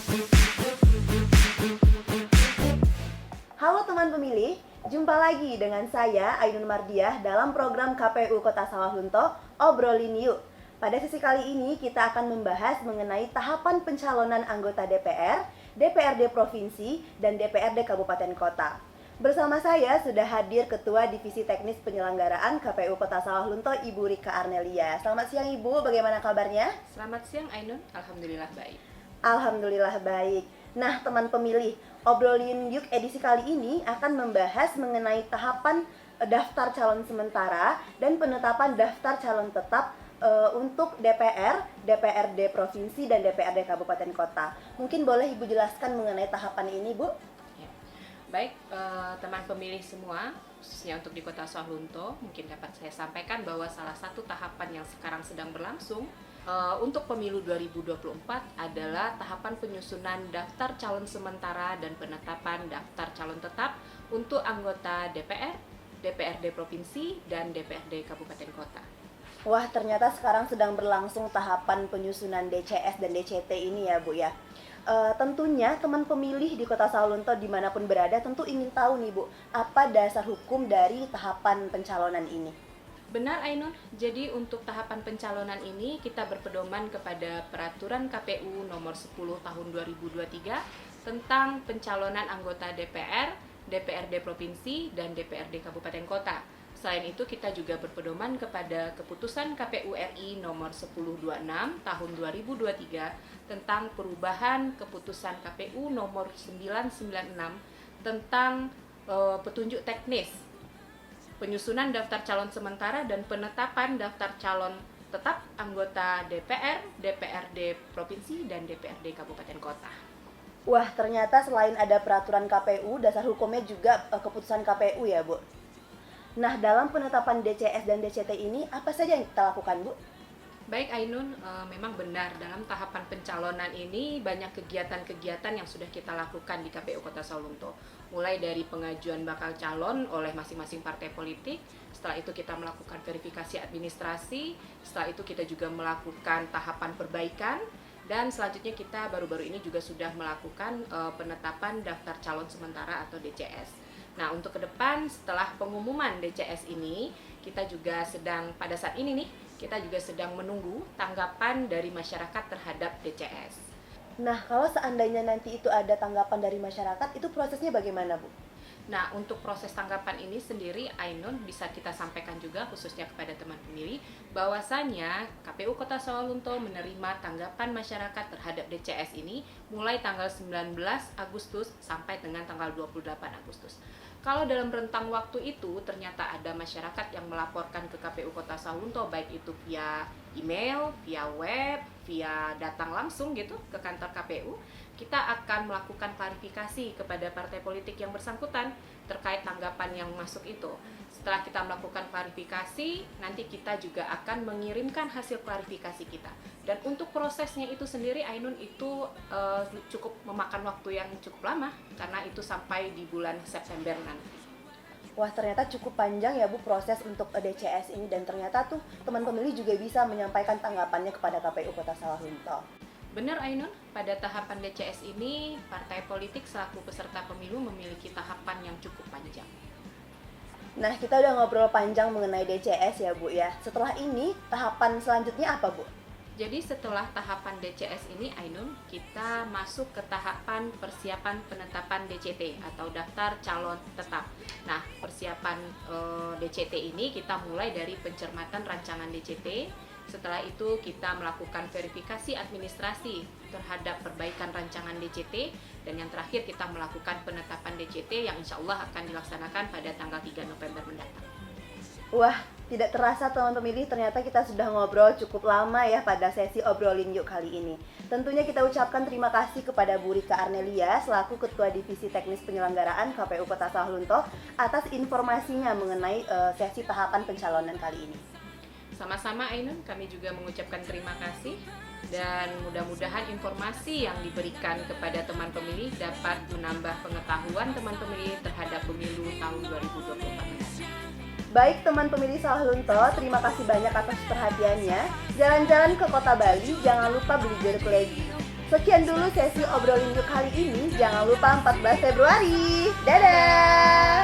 Halo teman pemilih, jumpa lagi dengan saya Ainun Mardiah dalam program KPU Kota Sawalunto Obrolin Yuk. Pada sesi kali ini kita akan membahas mengenai tahapan pencalonan anggota DPR, DPRD Provinsi, dan DPRD Kabupaten Kota. Bersama saya sudah hadir Ketua Divisi Teknis Penyelenggaraan KPU Kota Sawalunto, Ibu Rika Arnelia. Selamat siang Ibu, bagaimana kabarnya? Selamat siang Ainun, Alhamdulillah baik. Alhamdulillah baik. Nah teman pemilih, Obrolin Yuk edisi kali ini akan membahas mengenai tahapan daftar calon sementara dan penetapan daftar calon tetap untuk DPR, DPRD Provinsi, dan DPRD Kabupaten Kota. Mungkin boleh Ibu jelaskan mengenai tahapan ini, Bu? Ya. Baik, teman pemilih semua, khususnya untuk di Kota Sawalunto, mungkin dapat saya sampaikan bahwa salah satu tahapan yang sekarang sedang berlangsung untuk pemilu 2024 adalah tahapan penyusunan daftar calon sementara dan penetapan daftar calon tetap untuk anggota DPR, DPRD Provinsi, dan DPRD Kabupaten Kota. Wah, ternyata sekarang sedang berlangsung tahapan penyusunan DCS dan DCT ini ya Bu ya. Tentunya teman pemilih di Kota Sawalunto dimanapun berada tentu ingin tahu nih Bu, apa dasar hukum dari tahapan pencalonan ini? Benar Ainun, jadi untuk tahapan pencalonan ini kita berpedoman kepada Peraturan KPU nomor 10 tahun 2023 tentang pencalonan anggota DPR, DPRD Provinsi, dan DPRD Kabupaten Kota. Selain itu kita juga berpedoman kepada Keputusan KPU RI nomor 1026 tahun 2023 tentang perubahan Keputusan KPU nomor 996 tentang petunjuk teknis penyusunan daftar calon sementara dan penetapan daftar calon tetap anggota DPR, DPRD Provinsi, dan DPRD Kabupaten Kota. Wah, ternyata selain ada peraturan KPU, dasar hukumnya juga keputusan KPU ya, Bu. Nah, dalam penetapan DCS dan DCT ini, apa saja yang kita lakukan, Bu? Baik Ainun, memang benar dalam tahapan pencalonan ini banyak kegiatan-kegiatan yang sudah kita lakukan di KPU Kota Sawalunto. Mulai dari pengajuan bakal calon oleh masing-masing partai politik, setelah itu kita melakukan verifikasi administrasi, setelah itu kita juga melakukan tahapan perbaikan, dan selanjutnya kita baru-baru ini juga sudah melakukan penetapan daftar calon sementara atau DCS. Nah, untuk ke depan setelah pengumuman DCS ini, kita juga sedang pada saat ini nih, kita juga sedang menunggu tanggapan dari masyarakat terhadap DCS. Nah, kalau seandainya nanti itu ada tanggapan dari masyarakat, itu prosesnya bagaimana, Bu? Nah, untuk proses tanggapan ini sendiri, Ainun bisa kita sampaikan juga khususnya kepada teman pemilih, bahwasanya KPU Kota Sawalunto menerima tanggapan masyarakat terhadap DCS ini mulai tanggal 19 Agustus sampai dengan tanggal 28 Agustus. Kalau dalam rentang waktu itu ternyata ada masyarakat yang melaporkan ke KPU Kota Sawalunto, baik itu via email, via web, via datang langsung gitu ke kantor KPU, kita akan melakukan klarifikasi kepada partai politik yang bersangkutan terkait tanggapan yang masuk itu. Setelah kita melakukan klarifikasi, nanti kita juga akan mengirimkan hasil klarifikasi kita. Dan untuk prosesnya itu sendiri, Ainun, itu cukup memakan waktu yang cukup lama, karena itu sampai di bulan September nanti. Wah, ternyata cukup panjang ya Bu proses untuk DCS ini, dan ternyata tuh teman pemilih juga bisa menyampaikan tanggapannya kepada KPU Kota Sawalunto. Benar Ainun, pada tahapan DCS ini, partai politik selaku peserta pemilu memiliki tahapan yang cukup panjang. Nah, kita udah ngobrol panjang mengenai DCS ya Bu ya. Setelah ini, tahapan selanjutnya apa Bu? Jadi setelah tahapan DCS ini Ainun, kita masuk ke tahapan persiapan penetapan DCT atau daftar calon tetap. Nah, persiapan DCT ini kita mulai dari pencermatan rancangan DCT. Setelah itu kita melakukan verifikasi administrasi terhadap perbaikan rancangan DCT, dan yang terakhir kita melakukan penetapan DCT yang insya Allah akan dilaksanakan pada tanggal 3 November mendatang. Wah, tidak terasa teman pemilih, ternyata kita sudah ngobrol cukup lama ya pada sesi Obrolin Yuk kali ini. Tentunya kita ucapkan terima kasih kepada Bu Rika Arnelia selaku Ketua Divisi Teknis Penyelenggaraan KPU Kota Sawalunto atas informasinya mengenai sesi tahapan pencalonan kali ini. Sama-sama Ainun, kami juga mengucapkan terima kasih, dan mudah-mudahan informasi yang diberikan kepada teman pemilih dapat menambah pengetahuan teman pemilih terhadap pemilu tahun 2024. Baik teman pemilih Sawalunto, terima kasih banyak atas perhatiannya. Jalan-jalan ke kota Bali, jangan lupa beli jeruk legi. Sekian dulu sesi obrolin yuk kali ini. Jangan lupa 14 Februari. Dadah!